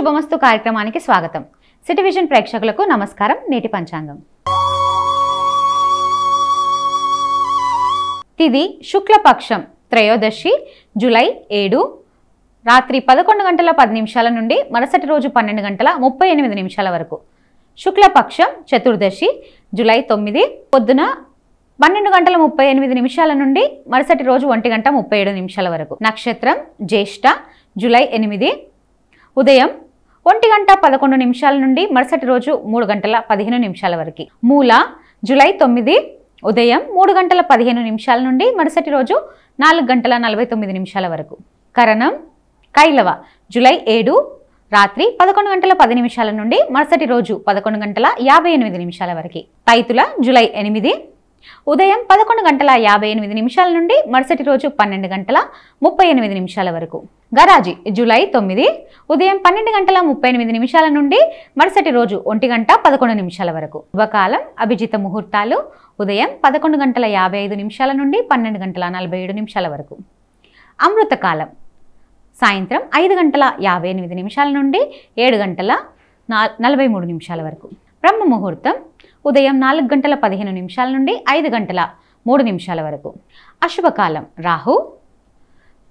శుభమస్తు కార్యక్రమానికి స్వాగతం. City vision ప్రేక్షకులకు నమస్కారం. నేటి పంచాంగం. తిది శుక్లపక్షం త్రయోదశి జూలై 7 రాత్రి 11 గంటల 10 నిమిషాల నుండి మరుసటి రోజు 12 గంటల 38 నిమిషాల వరకు. శుక్లపక్షం చతుర్దశి జూలై 9 పొద్దున 12 గంటల 38 నిమిషాల నుండి మరుసటి రోజు 1 గంట 37 నిమిషాల వరకు. నక్షత్రం జ్యేష్ఠ జూలై 8 ఉదయం 1 గంట 11 నిమిషాల నుండి మరుసటి రోజు 3 గంటల 15 నిమిషాల వరకు. మూల జూలై 9 ఉదయం 3 గంటల 15 నిమిషాల నుండి మరుసటి రోజు 4 గంటల 49 నిమిషాల వరకు. కరణం కైలవ జూలై 7 రాత్రి 11 గంటల 10 నిమిషాల నుండి మరుసటి రోజు 11 గంటల 58 నిమిషాల వరకు. తైతుల జూలై 8 ఉదయం 11 గంటల 58 నిమిషాల నుండి మరుసటి రోజు 12 గంటల 38 నిమిషాల వరకు. గరాజి జూలై 9 ఉదయం 12 గంటల 38 నిమిషాల నుండి మరుసటి రోజు 1 గంట 11 నిమిషాల వరకు. శుభకాలం అభిజిత ముహూర్తాలు ఉదయం 11 గంటల 55 నిమిషాల నుండి 12 గంటల 47 నిమిషాల వరకు. అమృతకాలం సాయంత్రం 5 గంటల 58 నిమిషాల నుండి 7 గంటల 43 నిమిషాల వరకు. బ్రహ్మ ముహూర్తం ఉదయం 4 గంటల 15 నిమిషాల నుండి 5 గంటల 3 నిమిషాల వరకు. అశుభకాలం రాహు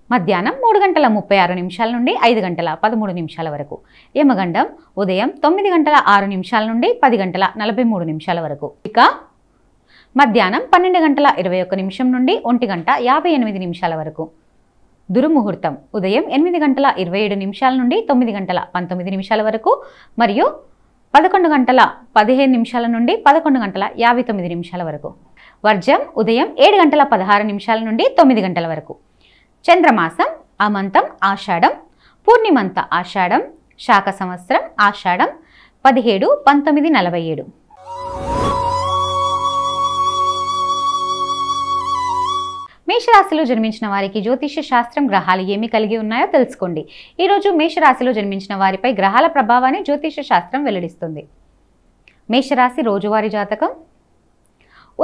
మధ్యాహ్నం 3 గంటల 36 నిమిషాల నుండి 5 గంటల 13 నిమిషాల వరకు. యమగండం ఉదయం 9 గంటల 6 నిమిషాల నుండి 10 గంటల 43 నిమిషాల వరకు. ఇక మధ్యాహ్నం 12 గంటల 21 నిమిషం నుండి 1 గంట 58 నిమిషాల వరకు. దుర్ముహూర్తం ఉదయం 8 గంటల 27 నిమిషాల నుండి 9 గంటల 19 నిమిషాల వరకు మరియు 11 గంటల 15 నిమిషాల నుండి 11 గంటల 59 నిమిషాల వరకు. వర్జం ఉదయం 7 గంటల 16 నిమిషాల నుండి 9 గంటల వరకు. చంద్రమాసం అమంతం ఆషాఢం, పూర్ణిమంత ఆషాఢం, శాక సంవత్సరం ఆషాఢం 17 1947. మేషరాశిలో జన్మించిన వారికి జ్యోతిష్య శాస్త్రం గ్రహాలు ఏమి కలిగి ఉన్నాయో తెలుసుకోండి. ఈరోజు మేషరాశిలో జన్మించిన వారిపై గ్రహాల ప్రభావాన్ని జ్యోతిష్య శాస్త్రం వెల్లడిస్తుంది. మేషరాశి రోజువారీ జాతకం.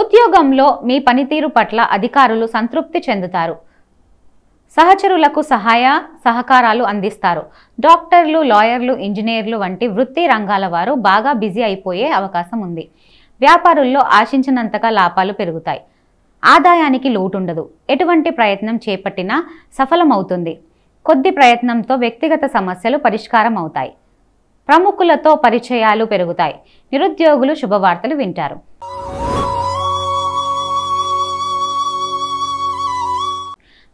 ఉద్యోగంలో మీ పనితీరు పట్ల అధికారులు సంతృప్తి చెందుతారు. సహచరులకు సహకారాలు అందిస్తారు. డాక్టర్లు, లాయర్లు, ఇంజనీర్లు వంటి వృత్తి రంగాల వారు బాగా బిజీ అయిపోయే అవకాశం ఉంది. వ్యాపారుల్లో ఆశించినంతగా లాభాలు పెరుగుతాయి. ఆదాయానికి లోటుండదు. ఎటువంటి ప్రయత్నం చేపట్టినా సఫలమవుతుంది. కొద్ది ప్రయత్నంతో వ్యక్తిగత సమస్యలు పరిష్కారం అవుతాయి. ప్రముఖులతో పరిచయాలు పెరుగుతాయి. నిరుద్యోగులు శుభవార్తలు వింటారు.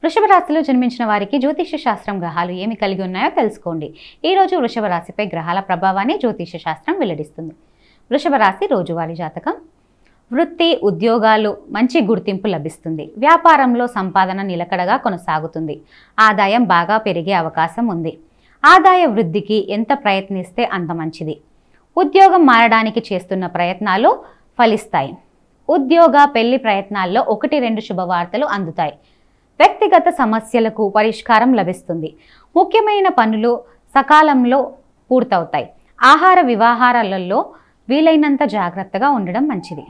వృషభ రాశిలో జన్మించిన వారికి జ్యోతిష్య శాస్త్రం గ్రహాలు ఏమి కలిగి ఉన్నాయో తెలుసుకోండి. ఈరోజు వృషభ రాశిపై గ్రహాల ప్రభావాన్ని జ్యోతిష్య శాస్త్రం వెల్లడిస్తుంది. వృషభ రాశి రోజువారీ జాతకం. వృత్తి ఉద్యోగాలు మంచి గుర్తింపు లభిస్తుంది. వ్యాపారంలో సంపాదన నిలకడగా కొనసాగుతుంది. ఆదాయం బాగా పెరిగే అవకాశం ఉంది. ఆదాయ వృద్ధికి ఎంత ప్రయత్నిస్తే అంత మంచిది. ఉద్యోగం మారడానికి చేస్తున్న ప్రయత్నాలు ఫలిస్తాయి. ఉద్యోగ పెళ్లి ప్రయత్నాల్లో 1-2 శుభవార్తలు అందుతాయి. వ్యక్తిగత సమస్యలకు పరిష్కారం లభిస్తుంది. ముఖ్యమైన పనులు సకాలంలో పూర్తవుతాయి. ఆహార విహారాలలో వీలైనంత జాగ్రత్తగా ఉండడం మంచిది.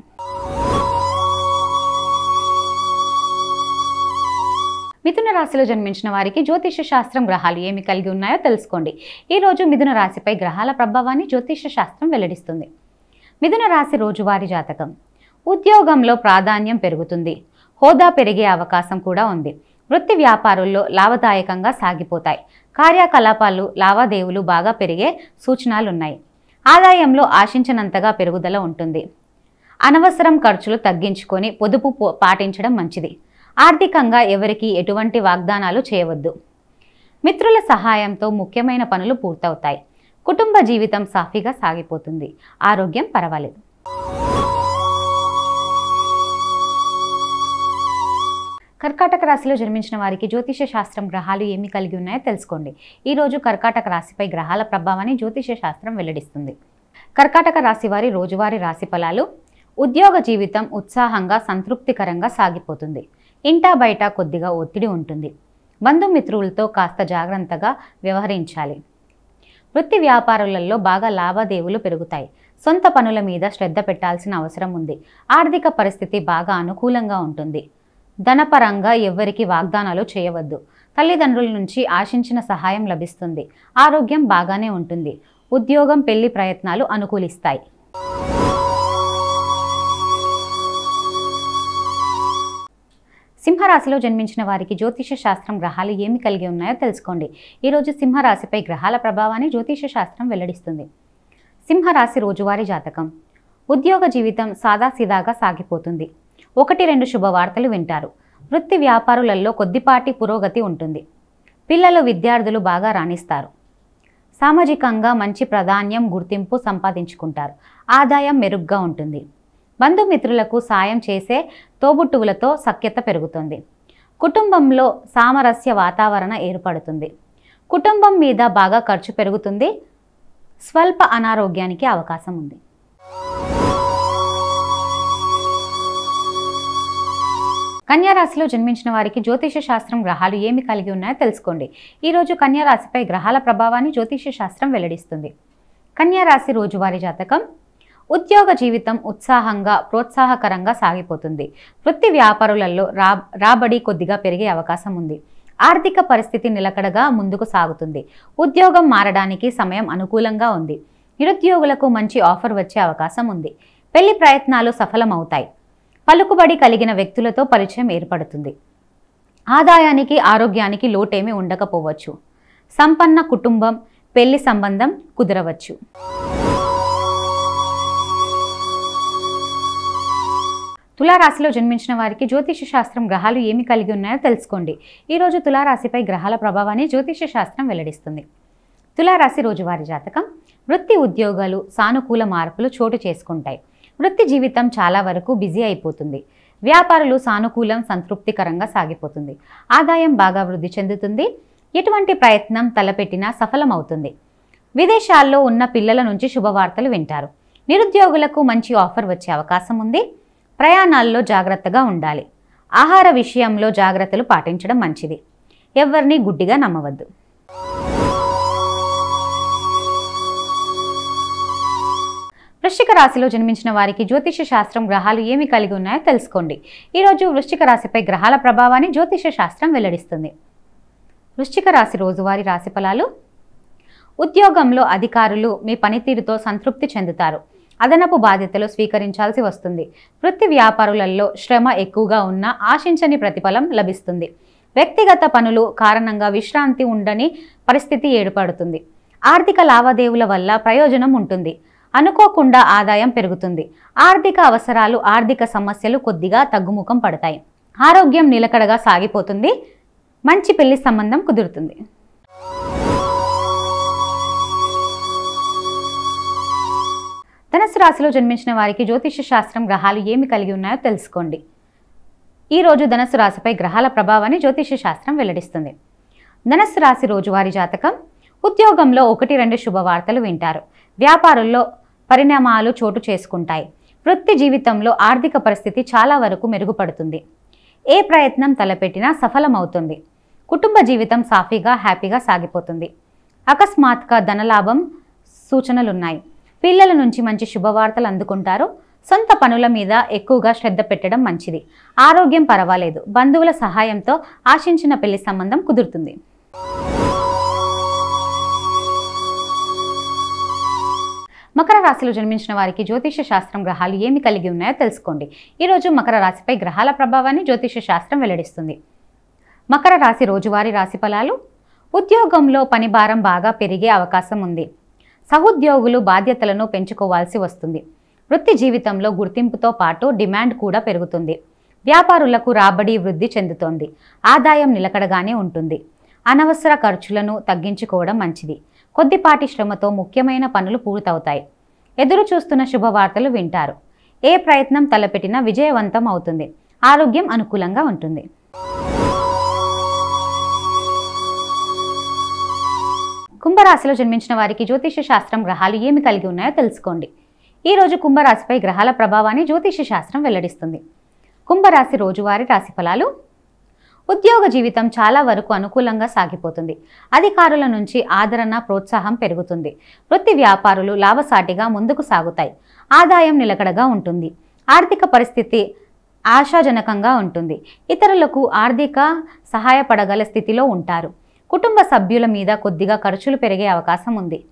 మిథున రాశిలో జన్మించిన వారికి జ్యోతిష్య శాస్త్రం గ్రహాలు ఏమి కలిగి ఉన్నాయో తెలుసుకోండి. ఈరోజు మిథున రాశిపై గ్రహాల ప్రభావాన్ని జ్యోతిష్య శాస్త్రం వెల్లడిస్తుంది. మిథున రాశి రోజువారీ జాతకం. ఉద్యోగంలో ప్రాధాన్యం పెరుగుతుంది. హోదా పెరిగే అవకాశం కూడా ఉంది. వృత్తి వ్యాపారుల్లో లాభదాయకంగా సాగిపోతాయి. కార్యకలాపాలు లావాదేవీలు బాగా పెరిగే సూచనలున్నాయి. ఆదాయంలో ఆశించినంతగా పెరుగుదల ఉంటుంది. అనవసరం ఖర్చులు తగ్గించుకొని పొదుపు పాటించడం మంచిది. ఆర్థికంగా ఎవరికి ఎటువంటి వాగ్దానాలు చేయవద్దు. మిత్రుల సహాయంతో ముఖ్యమైన పనులు పూర్తవుతాయి. కుటుంబ జీవితం సాఫీగా సాగిపోతుంది. ఆరోగ్యం పర్వాలేదు. కర్కాటక రాశిలో జన్మించిన వారికి జ్యోతిష్య శాస్త్రం గ్రహాలు ఏమి కలిగి ఉన్నాయో తెలుసుకోండి. ఈరోజు కర్కాటక రాశిపై గ్రహాల ప్రభావాన్ని జ్యోతిష్య శాస్త్రం వెల్లడిస్తుంది. కర్కాటక రాశి వారి రోజువారీ రాశి ఫలాలు. ఉద్యోగ జీవితం ఉత్సాహంగా సంతృప్తికరంగా సాగిపోతుంది. ఇంటా బయట కొద్దిగా ఒత్తిడి ఉంటుంది. బంధుమిత్రులతో కాస్త జాగ్రత్తగా వ్యవహరించాలి. వృత్తి వ్యాపారులలో బాగా లావాదేవీలు పెరుగుతాయి. సొంత పనుల మీద శ్రద్ధ పెట్టాల్సిన అవసరం ఉంది. ఆర్థిక పరిస్థితి బాగా అనుకూలంగా ఉంటుంది. ధనపరంగా ఎవ్వరికి వాగ్దానాలు చేయవద్దు. తల్లిదండ్రుల నుంచి ఆశించిన సహాయం లభిస్తుంది. ఆరోగ్యం బాగానే ఉంటుంది. ఉద్యోగం, పెళ్లి ప్రయత్నాలు అనుకూలిస్తాయి. సింహరాశిలో జన్మించిన వారికి జ్యోతిష శాస్త్రం గ్రహాలు ఏమి కలిగి ఉన్నాయో తెలుసుకోండి. ఈరోజు సింహరాశిపై గ్రహాల ప్రభావాన్ని జ్యోతిష శాస్త్రం వెల్లడిస్తుంది. సింహరాశి రోజువారీ జాతకం. ఉద్యోగ జీవితం సాదాసీదాగా సాగిపోతుంది. 1-2 శుభవార్తలు వింటారు. వృత్తి వ్యాపారులలో కొద్దిపాటి పురోగతి ఉంటుంది. పిల్లలు, విద్యార్థులు బాగా రాణిస్తారు. సామాజికంగా మంచి ప్రాధాన్యం, గుర్తింపు సంపాదించుకుంటారు. ఆదాయం మెరుగ్గా ఉంటుంది. బంధుమిత్రులకు సాయం చేసే తోబుట్టువులతో సఖ్యత పెరుగుతుంది. కుటుంబంలో సామరస్య వాతావరణం ఏర్పడుతుంది. కుటుంబం మీద బాగా ఖర్చు పెరుగుతుంది. స్వల్ప అనారోగ్యానికి అవకాశం ఉంది. కన్యా రాశిలో జన్మించిన వారికి జ్యోతిష శాస్త్రం గ్రహాలు ఏమి కలిగి ఉన్నాయో తెలుసుకోండి. ఈరోజు కన్యా రాశిపై గ్రహాల ప్రభావాన్ని జ్యోతిష శాస్త్రం వెల్లడిస్తుంది. కన్యా రాశి రోజువారీ జాతకం. ఉద్యోగ జీవితం ఉత్సాహంగా, ప్రోత్సాహకరంగా సాగిపోతుంది. వృత్తి వ్యాపారులలో రాబడి కొద్దిగా పెరిగే అవకాశం ఉంది. ఆర్థిక పరిస్థితి నిలకడగా ముందుకు సాగుతుంది. ఉద్యోగం మారడానికి సమయం అనుకూలంగా ఉంది. నిరుద్యోగులకు మంచి ఆఫర్ వచ్చే అవకాశం ఉంది. పెళ్లి ప్రయత్నాలు సఫలమవుతాయి. పలుకుబడి కలిగిన వ్యక్తులతో పరిచయం ఏర్పడుతుంది. ఆదాయానికి, ఆరోగ్యానికి లోటేమీ ఉండకపోవచ్చు. సంపన్న కుటుంబం, పెళ్లి సంబంధం కుదరవచ్చు. తులారాశిలో జన్మించిన వారికి జ్యోతిష శాస్త్రం గ్రహాలు ఏమి కలిగి ఉన్నాయో తెలుసుకోండి. ఈరోజు తులారాశిపై గ్రహాల ప్రభావాన్ని జ్యోతిష శాస్త్రం వెల్లడిస్తుంది. తులారాశి రోజువారీ జాతకం. వృత్తి, ఉద్యోగాలు సానుకూల మార్పులు చోటు చేసుకుంటాయి. వృత్తి జీవితం చాలా వరకు బిజీ అయిపోతుంది. వ్యాపారులు సానుకూలం, సంతృప్తికరంగా సాగిపోతుంది. ఆదాయం బాగా వృద్ధి చెందుతుంది. ఎటువంటి ప్రయత్నం తలపెట్టినా సఫలమవుతుంది. విదేశాల్లో ఉన్న పిల్లల నుంచి శుభవార్తలు వింటారు. నిరుద్యోగులకు మంచి ఆఫర్ వచ్చే అవకాశం ఉంది. ప్రయాణాల్లో జాగ్రత్తగా ఉండాలి. ఆహార విషయంలో జాగ్రత్తలు పాటించడం మంచిది. ఎవరిని గుడ్డిగా నమ్మవద్దు. వృశ్చిక రాశిలో జన్మించిన వారికి జ్యోతిష శాస్త్రం గ్రహాలు ఏమి కలిగి ఉన్నాయో తెలుసుకోండి. ఈరోజు వృశ్చిక రాశిపై గ్రహాల ప్రభావాన్ని జ్యోతిష శాస్త్రం వెల్లడిస్తుంది. వృశ్చిక రాశి రోజువారీ రాశి ఫలాలు. ఉద్యోగంలో అధికారులు మీ పనితీరుతో సంతృప్తి చెందుతారు. అదనపు బాధ్యతలు స్వీకరించాల్సి వస్తుంది. వృత్తి వ్యాపారులలో శ్రమ ఎక్కువగా ఉన్నా ఆశించని ప్రతిఫలం లభిస్తుంది. వ్యక్తిగత పనులు కారణంగా విశ్రాంతి ఉండని పరిస్థితి ఏర్పడుతుంది. ఆర్థిక లావాదేవీల వల్ల ప్రయోజనం ఉంటుంది. అనుకోకుండా ఆదాయం పెరుగుతుంది. ఆర్థిక అవసరాలు, ఆర్థిక సమస్యలు కొద్దిగా తగ్గుముఖం పడతాయి. ఆరోగ్యం నిలకడగా సాగిపోతుంది. మంచి పెళ్లి సంబంధం కుదురుతుంది. ధనుసు రాశిలో జన్మించిన వారికి జ్యోతిష శాస్త్రం గ్రహాలు ఏమి కలిగి ఉన్నాయో తెలుసుకోండి. ఈరోజు ధనుసు రాశిపై గ్రహాల ప్రభావాన్ని జ్యోతిష శాస్త్రం వెల్లడిస్తుంది. ధనుసు రాశి రోజువారీ జాతకం. ఉద్యోగంలో 1-2 శుభవార్తలు వింటారు. వ్యాపారుల్లో పరిణామాలు చోటు చేసుకుంటాయి. వృత్తి జీవితంలో ఆర్థిక పరిస్థితి చాలా వరకు మెరుగుపడుతుంది. ఏ ప్రయత్నం తలపెట్టినా సఫలమవుతుంది. కుటుంబ జీవితం సాఫీగా, హ్యాపీగా సాగిపోతుంది. అకస్మాత్తుగా ధనలాభం సూచనలున్నాయి. పిల్లల నుంచి మంచి శుభవార్తలు అందుకుంటారు. సొంత పనుల మీద ఎక్కువగా శ్రద్ధ పెట్టడం మంచిది. ఆరోగ్యం పర్వాలేదు. బంధువుల సహాయంతో ఆశించిన పెళ్లి సంబంధం కుదురుతుంది. మకర రాశిలో జన్మించిన వారికి జ్యోతిష శాస్త్రం గ్రహాలు ఏమి కలిగి ఉన్నాయో తెలుసుకోండి. ఈరోజు మకర రాశిపై గ్రహాల ప్రభావాన్ని జ్యోతిష శాస్త్రం వెల్లడిస్తుంది. మకర రాశి రోజువారీ రాశి ఫలాలు. ఉద్యోగంలో పని భారం బాగా పెరిగే అవకాశం ఉంది. సహోద్యోగులు బాధ్యతలను పెంచుకోవాల్సి వస్తుంది. వృత్తి జీవితంలో గుర్తింపుతో పాటు డిమాండ్ కూడా పెరుగుతుంది. వ్యాపారులకు రాబడి వృద్ధి చెందుతోంది. ఆదాయం నిలకడగానే ఉంటుంది. అనవసర ఖర్చులను తగ్గించుకోవడం మంచిది. కొద్దిపాటి శ్రమతో ముఖ్యమైన పనులు పూర్తవుతాయి. ఎదురు చూస్తున్న శుభవార్తలు వింటారు. ఏ ప్రయత్నం తలపెట్టినా విజయవంతం అవుతుంది. ఆరోగ్యం అనుకూలంగా ఉంటుంది. కుంభరాశిలో జన్మించిన వారికి జ్యోతిష శాస్త్రం గ్రహాలు ఏమి కలిగి ఉన్నాయో తెలుసుకోండి. ఈరోజు కుంభరాశిపై గ్రహాల ప్రభావాన్ని జ్యోతిష శాస్త్రం వెల్లడిస్తుంది. కుంభరాశి రోజువారీ రాశి ఫలాలు. ఉద్యోగ జీవితం చాలా వరకు అనుకూలంగా సాగిపోతుంది. అధికారుల నుంచి ఆదరణ, ప్రోత్సాహం పెరుగుతుంది. వృత్తి వ్యాపారులు లాభసాటిగా ముందుకు సాగుతాయి. ఆదాయం నిలకడగా ఉంటుంది. ఆర్థిక పరిస్థితి ఆశాజనకంగా ఉంటుంది. ఇతరులకు ఆర్థిక సహాయపడగల స్థితిలో ఉంటారు. కుటుంబ సభ్యుల మీద కొద్దిగా ఖర్చులు పెరిగే అవకాశం ఉంది.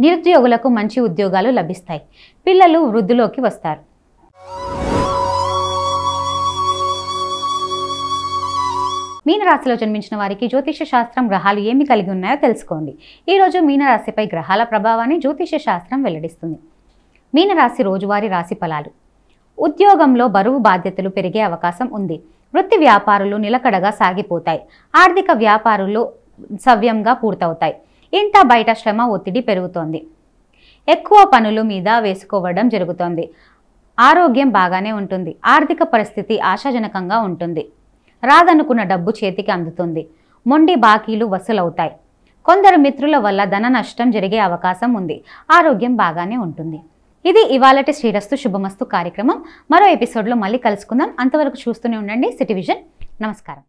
నిరుద్యోగులకు మంచి ఉద్యోగాలు లభిస్తాయి. పిల్లలు వృద్ధిలోకి వస్తారు. మీనరాశిలో జన్మించిన వారికి జ్యోతిష శాస్త్రం గ్రహాలు ఏమి కలిగి ఉన్నాయో తెలుసుకోండి. ఈరోజు మీనరాశిపై గ్రహాల ప్రభావాన్ని జ్యోతిష శాస్త్రం వెల్లడిస్తుంది. మీనరాశి రోజువారీ రాశి ఫలాలు. ఉద్యోగంలో బరువు బాధ్యతలు పెరిగే అవకాశం ఉంది. వృత్తి వ్యాపారులు నిలకడగా సాగిపోతాయి. ఆర్థిక వ్యాపారులు సవ్యంగా పూర్తవుతాయి. ఇంట బయట శ్రమ ఒత్తిడి పెరుగుతోంది. ఎక్కువ పనులు మీద వేసుకోవడం జరుగుతోంది. ఆరోగ్యం బాగానే ఉంటుంది. ఆర్థిక పరిస్థితి ఆశాజనకంగా ఉంటుంది. రాదనుకున్న డబ్బు చేతికి అందుతుంది. మొండి బాకీలు వసూలవుతాయి. కొందరు మిత్రుల వల్ల ధన నష్టం జరిగే అవకాశం ఉంది. ఆరోగ్యం బాగానే ఉంటుంది. ఇది ఇవాళటి శ్రీరస్తు శుభమస్తు కార్యక్రమం. మరో ఎపిసోడ్లో మళ్ళీ కలుసుకుందాం. అంతవరకు చూస్తూనే ఉండండి సిటీ విజన్. నమస్కారం.